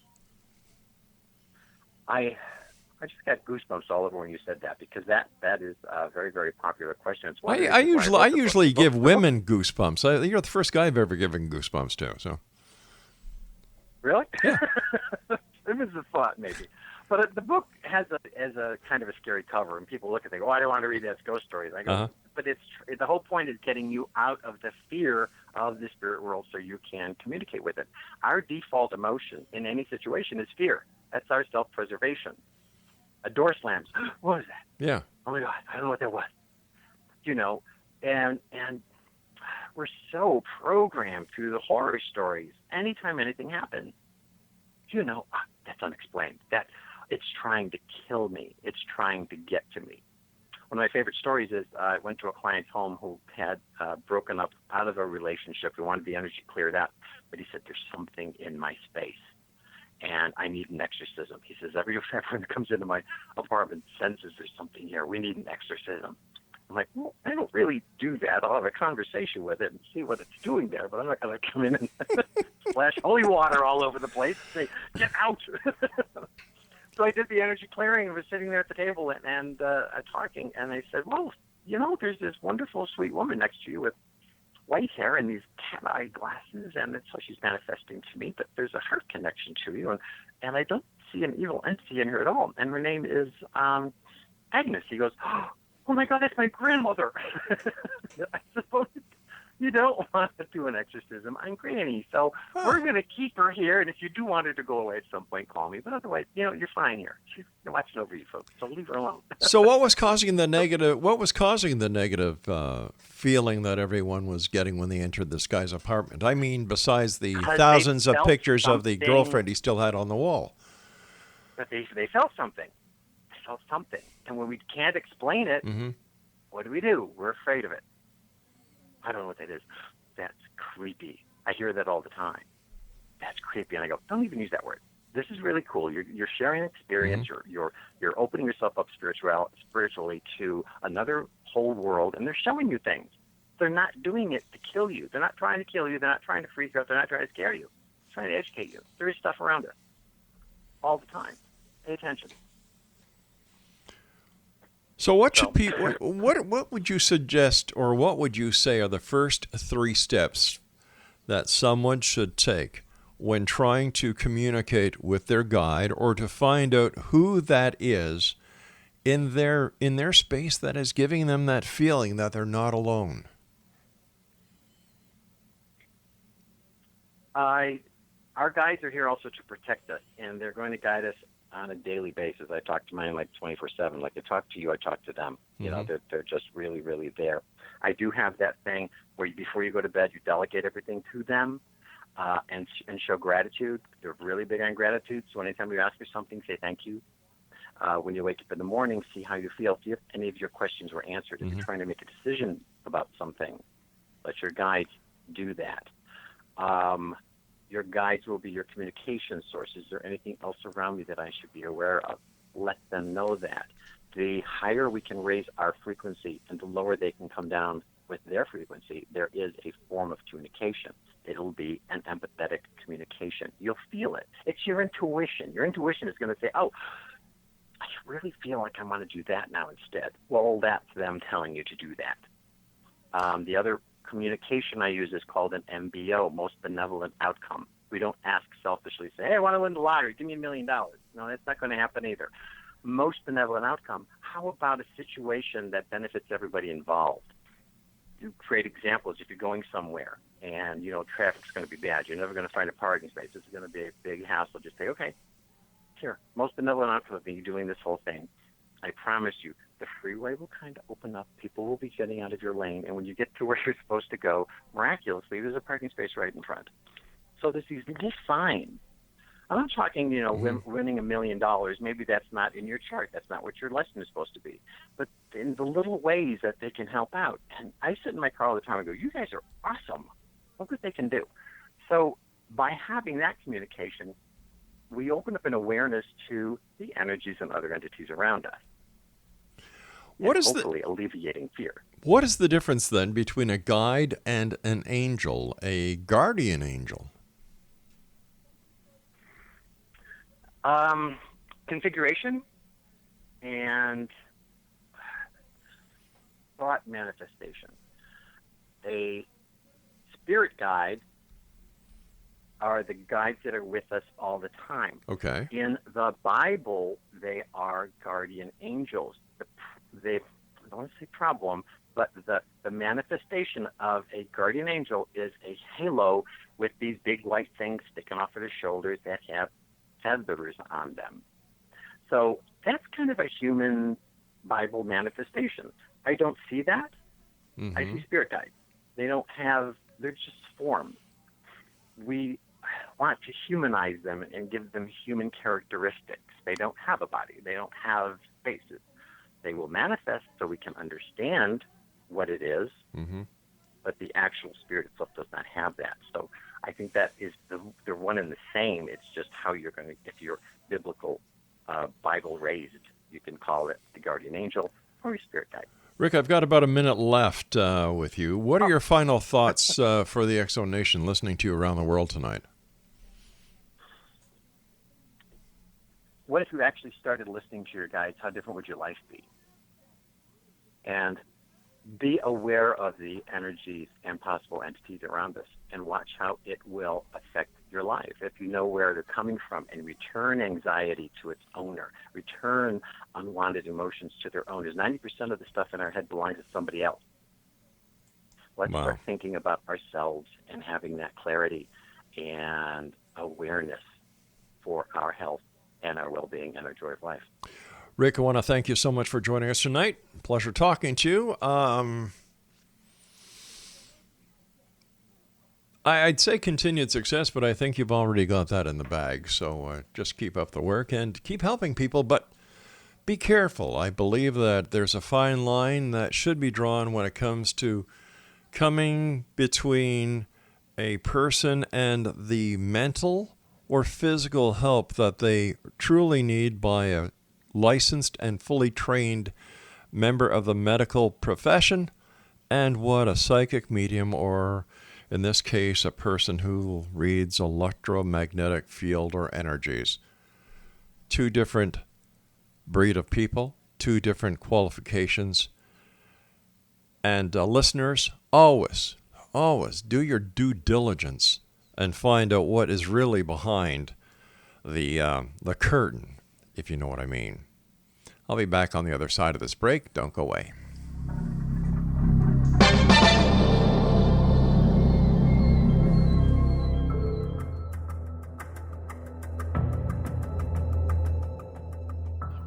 I just got goosebumps all over when you said that, because that is a very, very popular question. It's I usually give women goosebumps. You're the first guy I've ever given goosebumps to. So. Really? Yeah. It was a thought, maybe. But the book has a kind of a scary cover, and people look at it and go, I don't want to read that ghost stories. I go, but the whole point is getting you out of the fear of the spirit world so you can communicate with it. Our default emotion in any situation is fear. That's our self-preservation. A door slams. What was that? Yeah. Oh, my God. I don't know what that was. And we're so programmed through the horror stories. Anytime anything happens, that's unexplained. That it's trying to kill me. It's trying to get to me. One of my favorite stories is I went to a client's home who had broken up out of a relationship. He wanted the energy cleared out, but he said, there's something in my space, and I need an exorcism. He says, everyone that comes into my apartment senses there's something here. We need an exorcism. I'm like, well, I don't really do that. I'll have a conversation with it and see what it's doing there, but I'm not going to come in and splash holy water all over the place and say, get out. So I did the energy clearing and was sitting there at the table and talking, and I said, well, there's this wonderful, sweet woman next to you with white hair and these cat-eye glasses, and so she's manifesting to me, but there's a heart connection to you, and I don't see an evil entity in her at all. And her name is Agnes. He goes, oh my God, that's my grandmother. I suppose you don't want to do an exorcism on Granny, so we're going to keep her here, and if you do want her to go away at some point, call me. But otherwise, you're fine here. She's watching over you folks, so leave her alone. So what was causing the negative? What was causing the negative feeling that everyone was getting when they entered this guy's apartment? I mean, besides the thousands of pictures of the girlfriend he still had on the wall. But they felt something. They felt something. And when we can't explain it, what do? We're afraid of it. I don't know what that is. That's creepy. I hear that all the time. That's creepy. And I go, don't even use that word. This is really cool. You're sharing an experience. You're opening yourself up spiritually to another whole world, and they're showing you things. They're not doing it to kill you. They're not trying to kill you. They're not trying to freak you out. They're not trying to scare you. They're trying to educate you. There is stuff around us all the time. Pay attention. So what should people? What would you suggest, or what would you say are the first 3 steps that someone should take when trying to communicate with their guide, or to find out who that is in their space that is giving them that feeling that they're not alone? Our guides are here also to protect us, and they're going to guide us on a daily basis. I talk to mine like 24/7. Like I talk to you, I talk to them. You know, they're just really, really there. I do have that thing where before you go to bed, you delegate everything to them and show gratitude. They're really big on gratitude. So anytime you ask for something, say thank you. When you wake up in the morning, see how you feel. See if any of your questions were answered. If you're trying to make a decision about something, let your guides do that. Your guides will be your communication source. Is there anything else around me that I should be aware of? Let them know that. The higher we can raise our frequency and the lower they can come down with their frequency, there is a form of communication. It'll be an empathetic communication. You'll feel it. It's your intuition. Your intuition is going to say, oh, I really feel like I want to do that now instead. Well, that's them telling you to do that. The other communication I use is called an MBO, most benevolent outcome. We don't ask selfishly, say, hey, I want to win the lottery, give me $1 million. No, that's not going to happen either. Most benevolent outcome, how about a situation that benefits everybody involved? You create examples. If you're going somewhere and, traffic's going to be bad, you're never going to find a parking space. This is going to be a big hassle. Just say, okay, here, most benevolent outcome of me doing this whole thing. I promise you, the freeway will kind of open up. People will be getting out of your lane. And when you get to where you're supposed to go, miraculously, there's a parking space right in front. So there's these little signs. I'm not talking, winning $1 million. Maybe that's not in your chart. That's not what your lesson is supposed to be. But in the little ways that they can help out. And I sit in my car all the time and go, you guys are awesome. Look what they can do. So by having that communication, we open up an awareness to the energies and other entities around us. Hopefully alleviating fear. What is the difference then between a guide and an angel, a guardian angel? Configuration and thought manifestation. A spirit guide are the guides that are with us all the time. Okay. In the Bible, they are guardian angels. I don't want to say problem, but the manifestation of a guardian angel is a halo with these big white things sticking off of their shoulders that have feathers on them. So that's kind of a human Bible manifestation. I don't see that. I see spirit guides. They're just forms. We want to humanize them and give them human characteristics. They don't have a body. They don't have faces. They will manifest so we can understand what it is, but the actual spirit itself does not have that. So I think that is they're one and the same. It's just how you're going to, if you're biblical, Bible raised, you can call it the guardian angel or your spirit guide. Rick, I've got about a minute left with you. What are your final thoughts for the X Zone Nation listening to you around the world tonight? What if you actually started listening to your guides? How different would your life be? And be aware of the energies and possible entities around us and watch how it will affect your life. If you know where they're coming from, and return anxiety to its owner, return unwanted emotions to their owners. 90% of the stuff in our head belongs to somebody else. Let's start thinking about ourselves and having that clarity and awareness for our health and our well-being and our joy of life. Rick, I want to thank you so much for joining us tonight. Pleasure talking to you. I'd say continued success, but I think you've already got that in the bag. So just keep up the work and keep helping people, but be careful. I believe that there's a fine line that should be drawn when it comes to coming between a person and the mental or physical help that they truly need by a licensed and fully trained member of the medical profession, and what a psychic medium, or in this case, a person who reads electromagnetic field or energies. Two different breed of people, two different qualifications. And listeners, always do your due diligence and find out what is really behind the curtain, if you know what I mean. I'll be back on the other side of this break. Don't go away.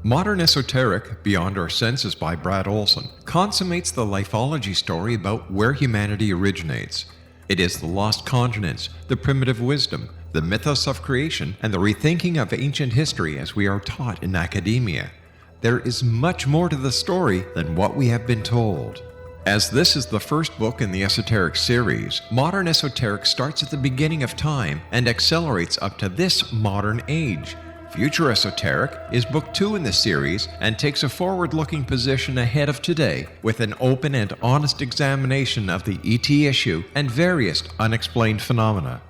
Modern Esoteric, Beyond Our Senses by Brad Olson, consummates the lifology story about where humanity originates. It is the lost continents, the primitive wisdom, the mythos of creation, and the rethinking of ancient history as we are taught in academia. There is much more to the story than what we have been told. As this is the first book in the Esoteric series, Modern Esoteric starts at the beginning of time and accelerates up to this modern age. Future Esoteric is book 2 in the series and takes a forward-looking position ahead of today with an open and honest examination of the ET issue and various unexplained phenomena.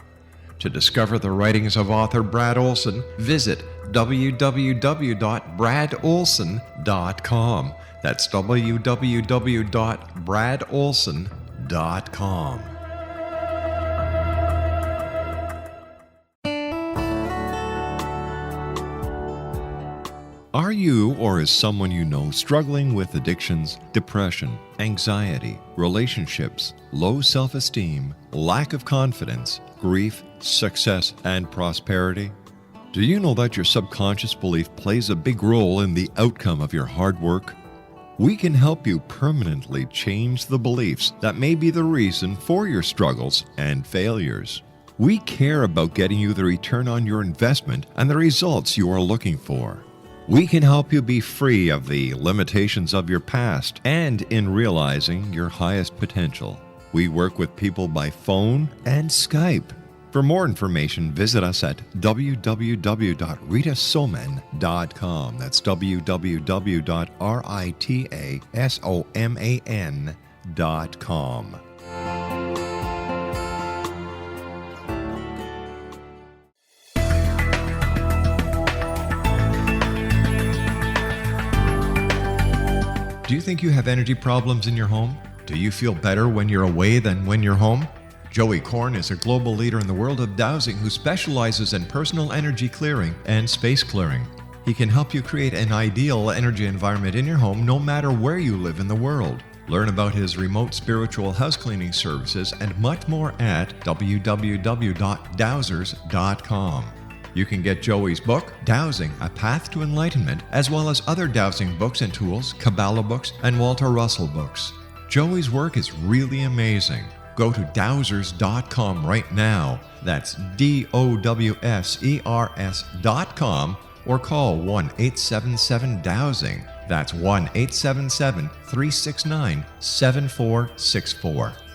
To discover the writings of author Brad Olson, visit www.bradolson.com. That's www.bradolson.com. Are you, or is someone you know, struggling with addictions, depression, anxiety, relationships, low self-esteem, lack of confidence, grief, success, and prosperity? Do you know that your subconscious belief plays a big role in the outcome of your hard work? We can help you permanently change the beliefs that may be the reason for your struggles and failures. We care about getting you the return on your investment and the results you are looking for. We can help you be free of the limitations of your past and in realizing your highest potential. We work with people by phone and Skype. For more information, visit us at www.ritasoman.com. That's www.ritasoman.com. Do you think you have energy problems in your home? Do you feel better when you're away than when you're home? Joey Korn is a global leader in the world of dowsing who specializes in personal energy clearing and space clearing. He can help you create an ideal energy environment in your home no matter where you live in the world. Learn about his remote spiritual house cleaning services and much more at www.dowsers.com. You can get Joey's book, Dowsing, A Path to Enlightenment, as well as other dowsing books and tools, Kabbalah books, and Walter Russell books. Joey's work is really amazing. Go to dowsers.com right now. That's DOWSERS.com, or call 1-877-DOWSING. That's 1-877-369-7464.